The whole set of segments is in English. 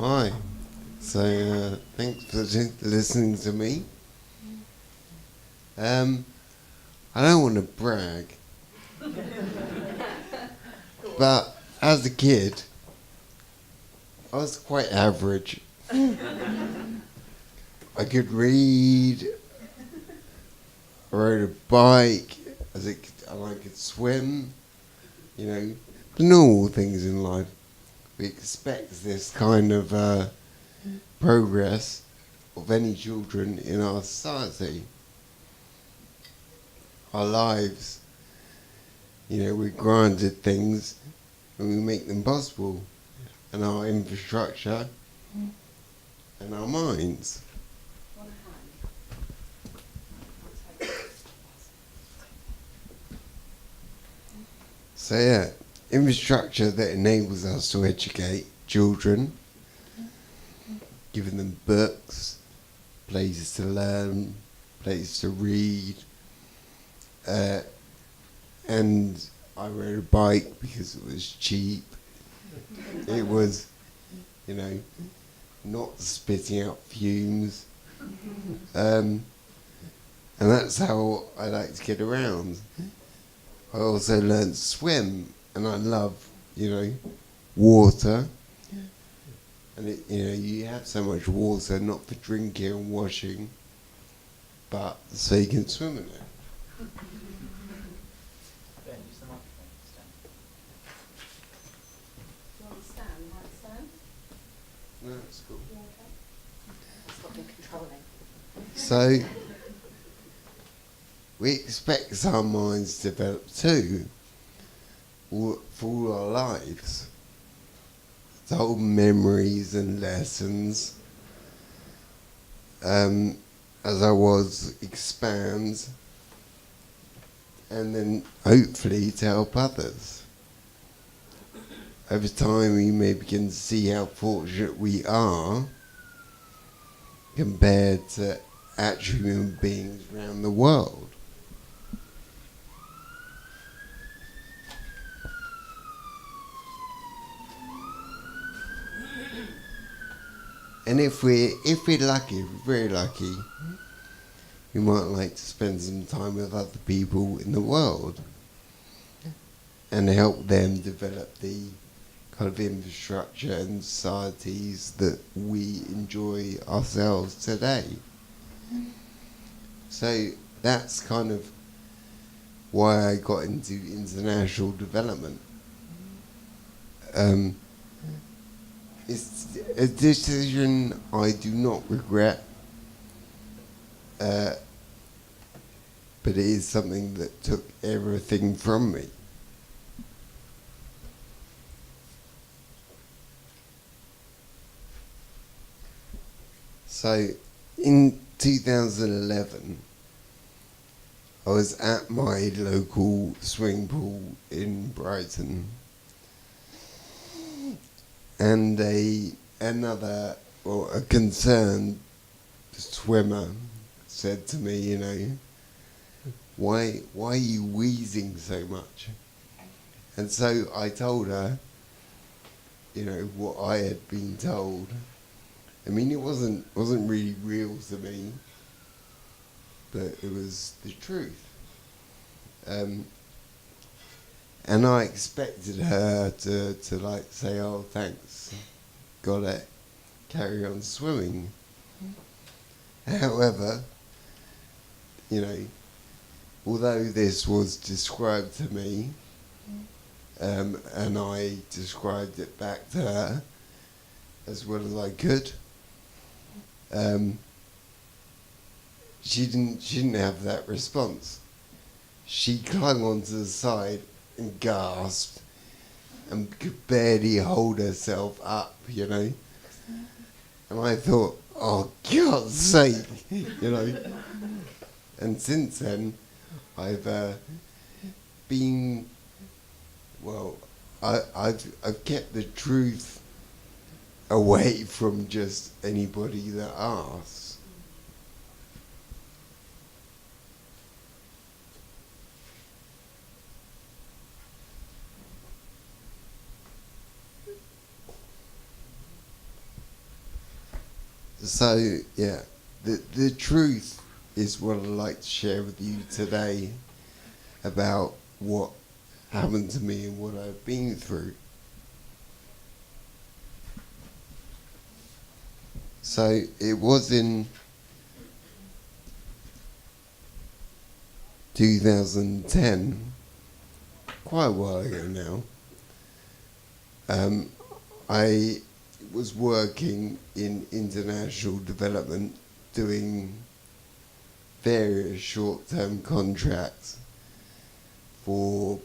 Hi. So, thanks for listening to me. I don't want to brag, but as a kid, I was quite average. I could read, I rode a bike, and I could swim, the normal things in life. We expect this kind of progress of any children in our society. Our lives, we granted things and we make them possible, and our infrastructure and our minds. So yeah, infrastructure that enables us to educate children, giving them books, places to learn, places to read, and I rode a bike because it was cheap. It was, not spitting out fumes, and that's how I like to get around. I also learned to swim, and I love, water. And you have so much water, not for drinking and washing, but so you can swim in it. Do you want to stand? Might stand? No, it's cool. Yeah, okay. Stop being controlling. So, we expect our minds to develop too, for all our lives. To hold memories and lessons, as I was, expands, and then hopefully to help others. Over time we may begin to see how fortunate we are compared to actual human beings around the world. And if we're lucky, if we're very lucky, we might like to spend some time with other people in the world and help them develop the kind of infrastructure and societies that we enjoy ourselves today. So that's kind of why I got into international development. It's a decision I do not regret, but it is something that took everything from me. So, in 2011, I was at my local swimming pool in Brighton, and a concerned swimmer said to me, why are you wheezing so much? And so I told her, what I had been told. I mean, it wasn't really real to me, but it was the truth. And I expected her to say, oh, thanks, got it, carry on swimming. However, although this was described to me, and I described it back to her as well as I could, she didn't have that response. She clung onto the side and gasped and could barely hold herself up, And I thought, oh, God's sake, And since then, I've been, I've kept the truth away from just anybody that asks. So yeah, the truth is what I'd like to share with you today about what happened to me and what I've been through. So it was in 2010, quite a while ago now. I was working in international development, doing various short-term contracts for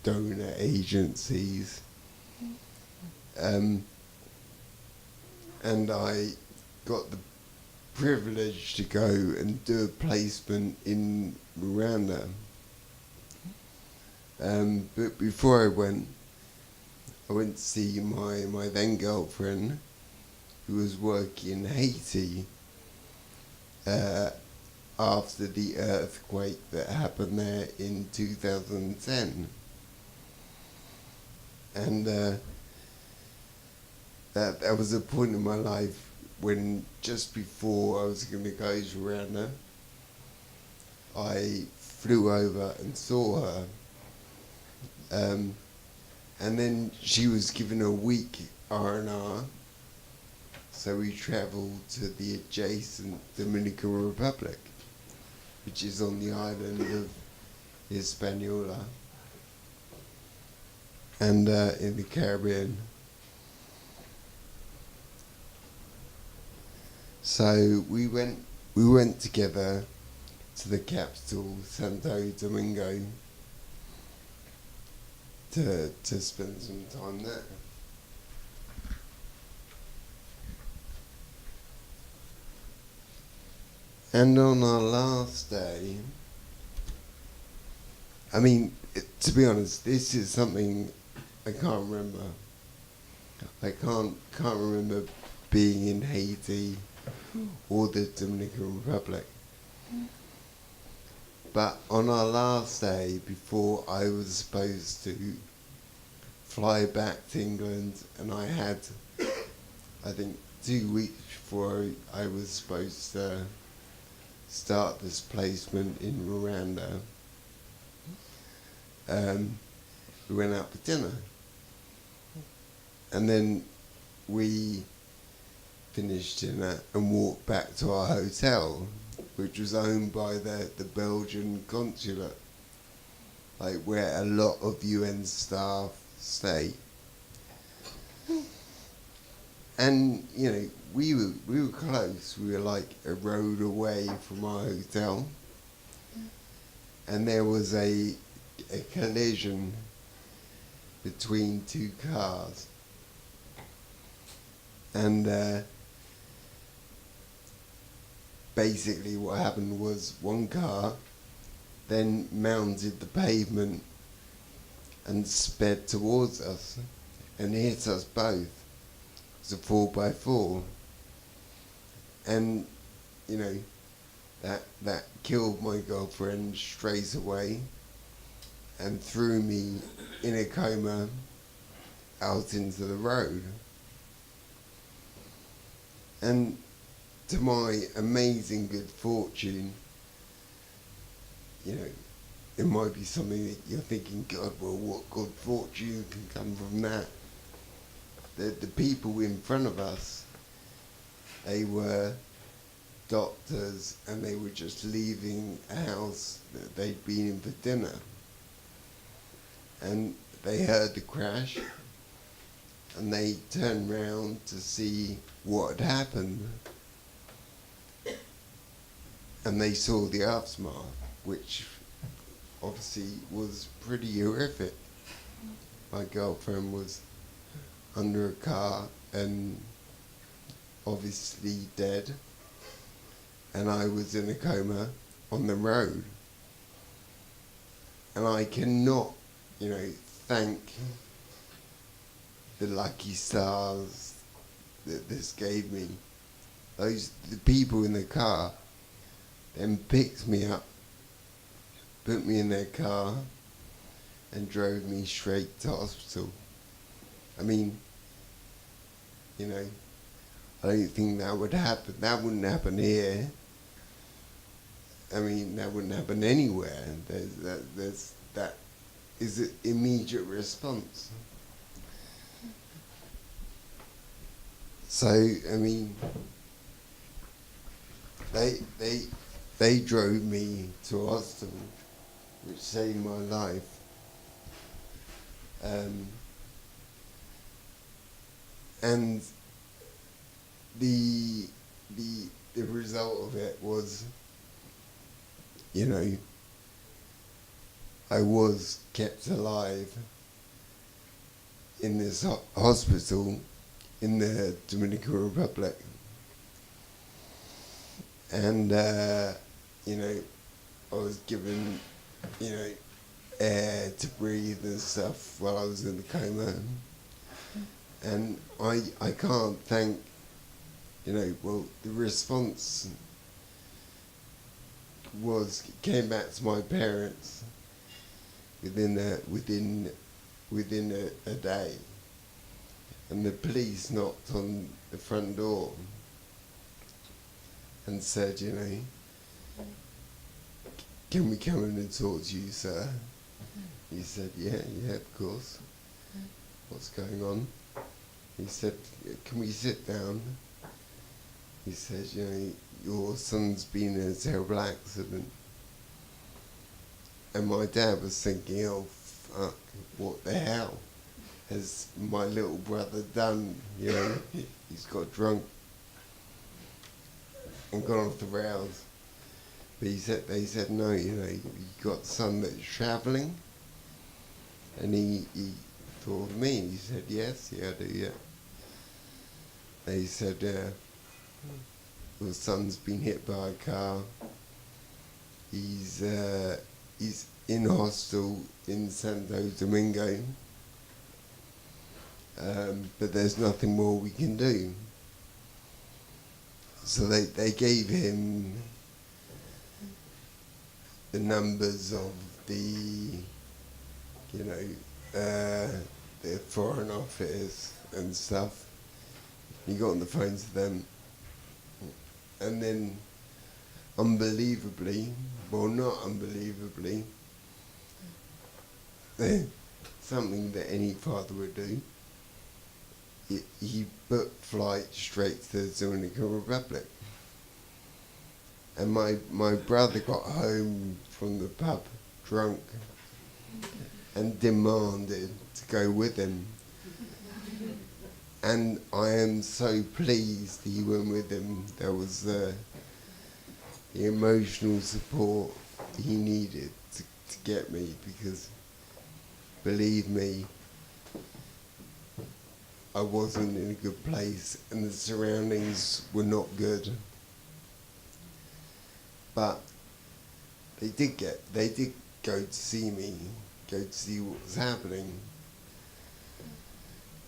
donor agencies, and I got the privilege to go and do a placement in Rwanda. But before I went to see my then girlfriend, who was working in Haiti after the earthquake that happened there in 2010. And that was a point in my life when, just before I was going to go to Rwanda, I flew over and saw her. And then she was given a week R&R, so we travelled to the adjacent Dominican Republic, which is on the island of Hispaniola, and in the Caribbean. So we went together to the capital, Santo Domingo, to spend some time there. And on our last day, I mean, to be honest, this is something I can't remember. I can't remember being in Haiti or the Dominican Republic. But on our last day, before I was supposed to fly back to England, and I had, I think, 2 weeks before I was supposed to start this placement in Rwanda, we went out for dinner. And then we finished dinner and walked back to our hotel, which was owned by the Belgian consulate, like where a lot of UN staff stay. And you know, we were close. We were like a road away from our hotel, and there was a collision between two cars, and basically what happened was one car then mounted the pavement and sped towards us and hit us both. It was a 4x4, and you know, that killed my girlfriend straight away and threw me in a coma out into the road. And to my amazing good fortune, you know, it might be something that you're thinking, God, well, what good fortune can come from that? The people in front of us, they were doctors, and they were just leaving a house that they'd been in for dinner. And they heard the crash, and they turned round to see what had happened. And they saw the aftermath, which obviously was pretty horrific. My girlfriend was under a car and obviously dead, and I was in a coma on the road. And I cannot, you know, thank the lucky stars that this gave me. The people in the car then picked me up, put me in their car, and drove me straight to hospital. I mean, you know, I don't think that would happen. That wouldn't happen here. I mean, that wouldn't happen anywhere. That is an immediate response. So, I mean, they drove me to hospital, which saved my life. And the result of it was, you know, I was kept alive in this hospital in the Dominican Republic. And, you know, I was given, you know, air to breathe and stuff while I was in the coma. And I can't thank, you know, well, the response came back to my parents within a day. And the police knocked on the front door and said, you know, can we come in and talk to you, sir? He said, yeah, of course. What's going on? He said, can we sit down? He said, you know, your son's been in a terrible accident. And my dad was thinking, oh, fuck, what the hell has my little brother done? You know, he's got drunk and gone off the rails. But they said, no, you know, you got a son that's travelling. And he thought of me, and he said, yes, yeah, I do, yeah. They said, your son's been hit by a car. He's in hospital in Santo Domingo. But there's nothing more we can do. So they gave him the numbers of the, you know, the foreign office and stuff. He got on the phone to them, and then unbelievably, well, not unbelievably, something that any father would do, he booked flight straight to the Dominican Republic. And my brother got home from the pub drunk and demanded to go with him. And I am so pleased he went with him. There was the emotional support he needed to get me, because believe me, I wasn't in a good place and the surroundings were not good. But they did go to see me, go to see what was happening.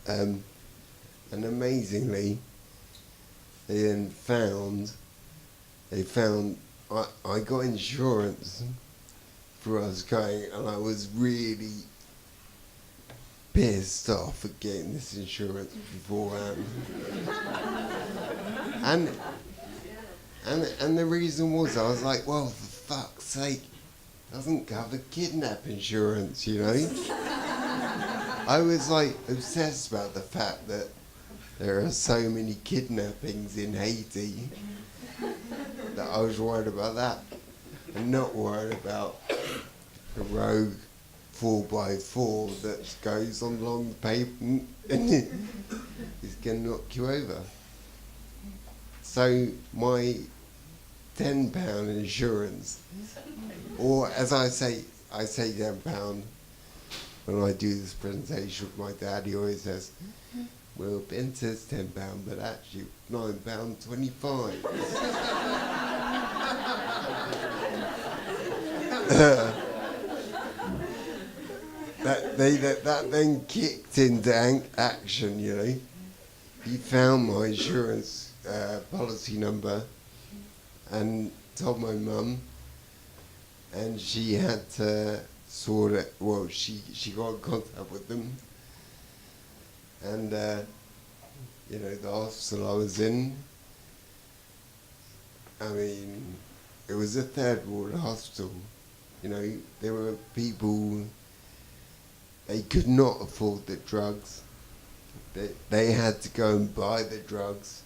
And amazingly, they found I got insurance for us going, and I was really pissed off at getting this insurance beforehand. And the reason was, I was like, well, for fuck's sake, it doesn't cover kidnap insurance, you know? I was like obsessed about the fact that there are so many kidnappings in Haiti that I was worried about that, and not worried about a rogue 4x4 that goes on along the pavement and is going to knock you over. So my £10 insurance, or as I say £10 when I do this presentation with my dad. He always says, well, Ben says £10, but actually £9.25. That then kicked into action, you know. He found my insurance policy number and told my mum, and she had to sort it. Well, she got in contact with them, and the hospital I was in, I mean, it was a third ward hospital. There were people, they could not afford the drugs. They had to go and buy the drugs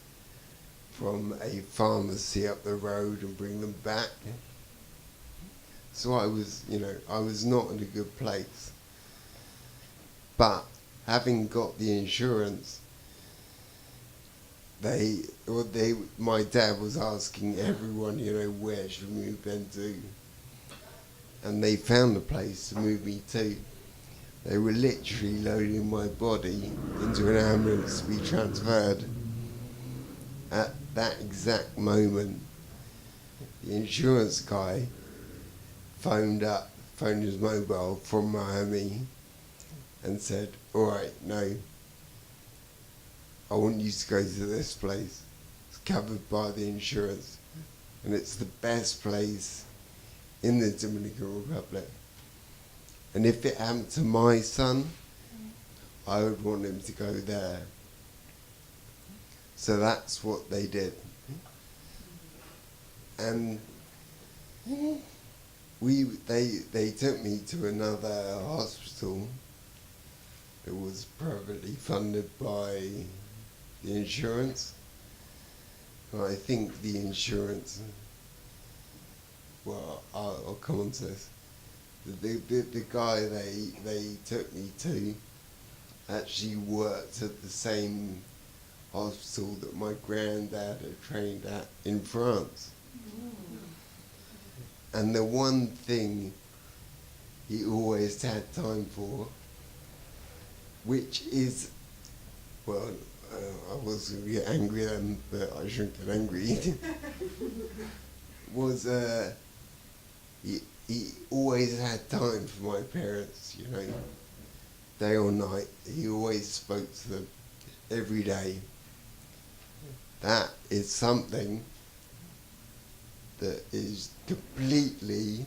from a pharmacy up the road and bring them back. So I was not in a good place. But having got the insurance, my dad was asking everyone, where should we move them to? And they found a place to move me to. They were literally loading my body into an ambulance to be transferred. At that exact moment, the insurance guy phoned his mobile from Miami and said, all right, no, I want you to go to this place. It's covered by the insurance, and it's the best place in the Dominican Republic. And if it happened to my son, I would want him to go there. So that's what they did. And they took me to another hospital. It was privately funded by the insurance. And I think the insurance, well, I'll come on to this. The guy they took me to actually worked at the same hospital that my granddad had trained at in France. And the one thing he always had time for, which is, well, I was going to get angry then, but I shouldn't get angry, was he always had time for my parents, day or night. He always spoke to them every day. That is something that is completely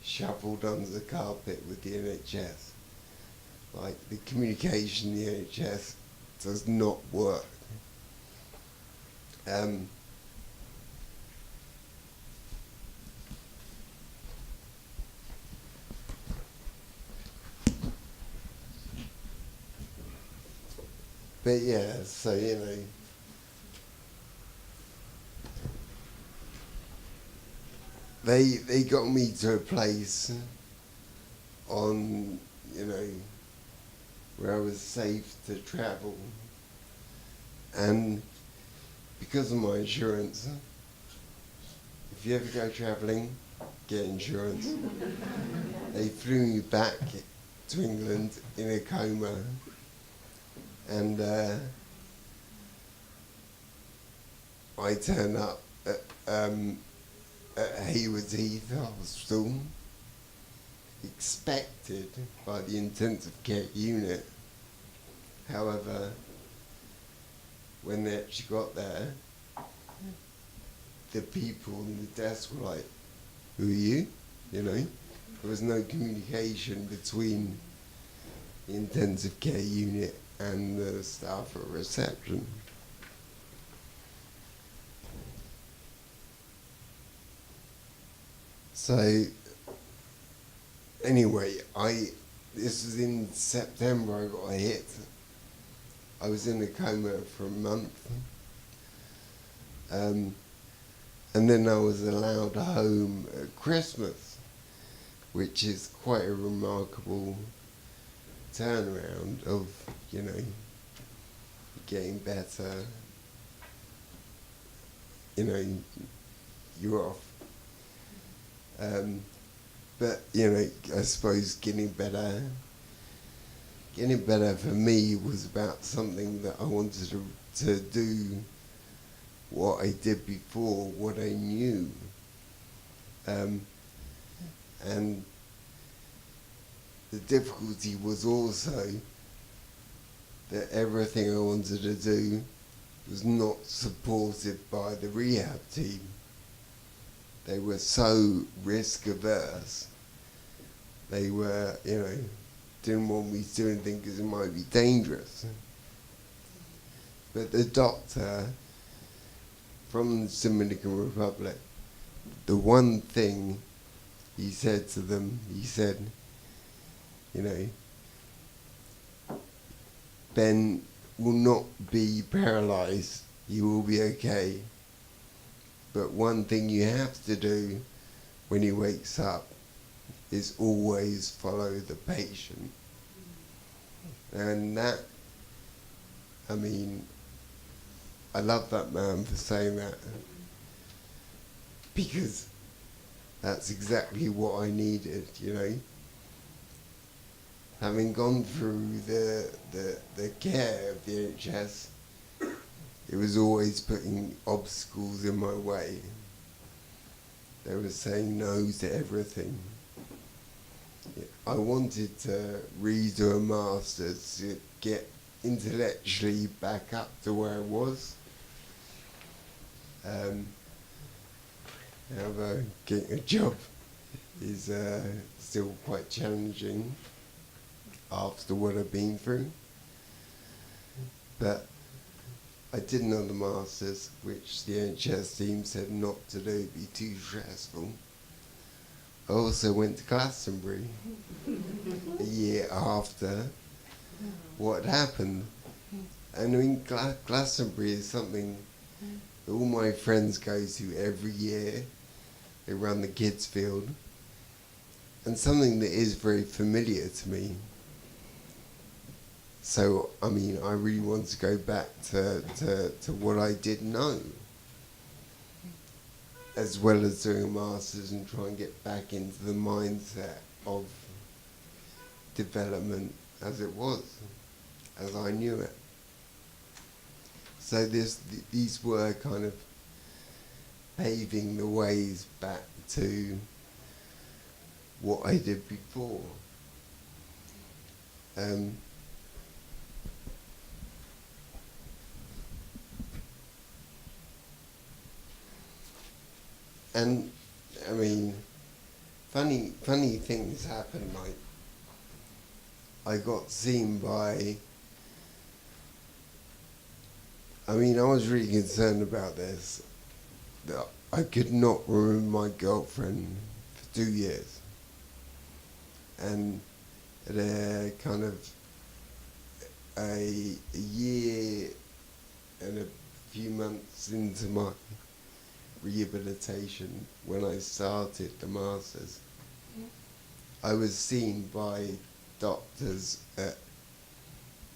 shuffled under the carpet with the NHS. Like, the communication in the NHS does not work. But yeah, so they got me to a place on, where I was safe to travel. And because of my insurance, if you ever go travelling, get insurance. They flew me back to England in a coma. And I turned up at Haywards Heath Hospital, expected by the intensive care unit. However, when they actually got there, the people on the desk were like, who are you? There was no communication between the intensive care unit and the staff at reception. So, anyway, this was in September. I got hit. I was in a coma for a month. And then I was allowed home at Christmas, which is quite a remarkable turnaround of, getting better. You're off. But, I suppose getting better for me was about something that I wanted to do what I did before, what I knew. And the difficulty was also that everything I wanted to do was not supported by the rehab team. They were so risk averse. They were, didn't want me to do anything because it might be dangerous. But the doctor from the Dominican Republic, the one thing he said to them, he said, you know, Ben will not be paralyzed. He will be okay. But one thing you have to do when he wakes up is always follow the patient. And that, I mean, I love that man for saying that, because that's exactly what I needed, you know. Having gone through the care of the NHS, it was always putting obstacles in my way. They were saying no to everything. I wanted to redo a master's to get intellectually back up to where I was. However, getting a job is still quite challenging after what I've been through. But I did another master's, which the NHS team said not to do, it'd be too stressful. I also went to Glastonbury a year after what happened. And I mean, Glastonbury is something that all my friends go to every year. They run the kids' field. And something that is very familiar to me. So, I mean, I really want to go back to what I did know, as well as doing a master's and try and get back into the mindset of development as it was, as I knew it. So these were kind of paving the ways back to what I did before. And I mean, funny things happen. Like, I got seen by. I mean, I was really concerned about this. That I could not remember my girlfriend for 2 years, and at a kind of a year and a few months into my rehabilitation, when I started the masters, I was seen by doctors at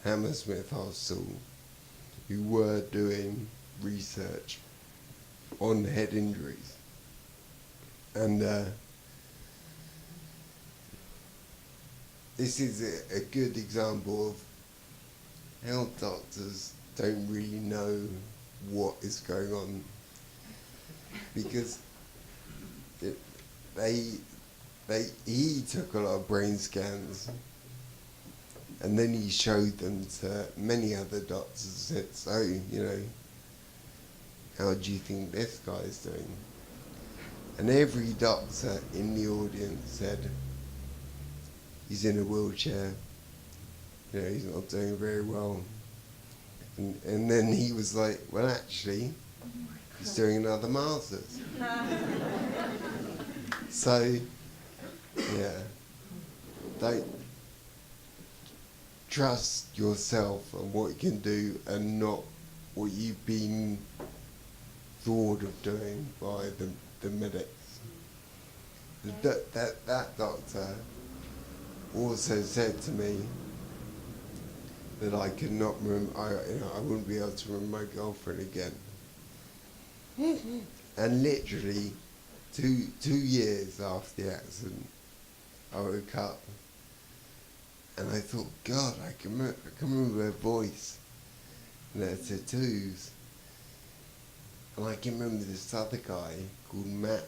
Hammersmith Hospital who were doing research on head injuries. And this is a good example of how doctors don't really know what is going on, because he took a lot of brain scans, and then he showed them to many other doctors and said, so, you know, how do you think this guy's doing? And every doctor in the audience said, he's in a wheelchair, you know, he's not doing very well. And then he was like, well, actually, he's doing another master's. So, yeah, don't trust yourself and what you can do, and not what you've been thought of doing by the medics. That doctor also said to me that I could not remember, I wouldn't be able to remember my girlfriend again. And literally 2 years after the accident, I woke up and I thought, God, I can remember her voice and her tattoos. And I can remember this other guy called Max.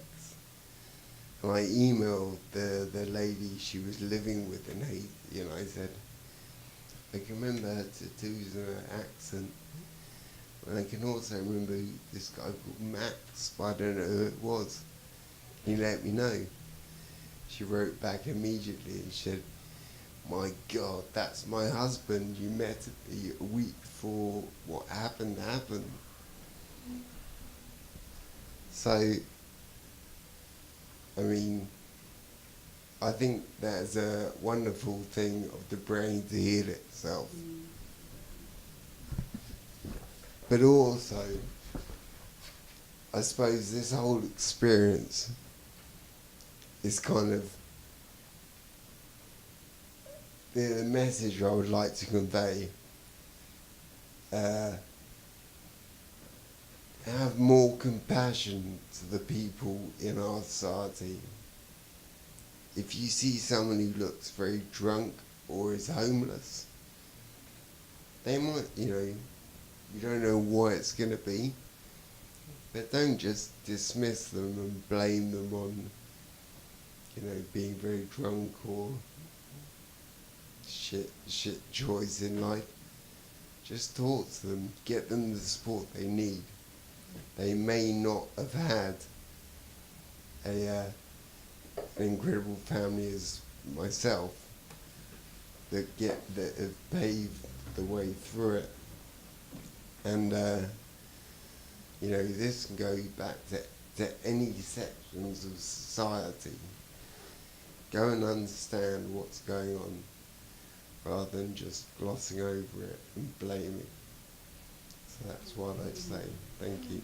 And I emailed the lady she was living with in Haiti, and I said, I can remember her tattoos and her accent. And I can also remember this guy called Max, but I don't know who it was. He let me know. She wrote back immediately and said, my God, that's my husband. You met a week before what happened. So, I mean, I think that's a wonderful thing of the brain to heal itself. But also, I suppose this whole experience is kind of the message I would like to convey. Have more compassion to the people in our society. If you see someone who looks very drunk or is homeless, they might, you don't know why it's going to be, but don't just dismiss them and blame them on, being very drunk or shit choice in life. Just talk to them, get them the support they need. They may not have had an incredible family as myself that have paved the way through it. And this can go back to any sections of society. Go and understand what's going on rather than just glossing over it and blaming. So that's what I'd say. Thank you.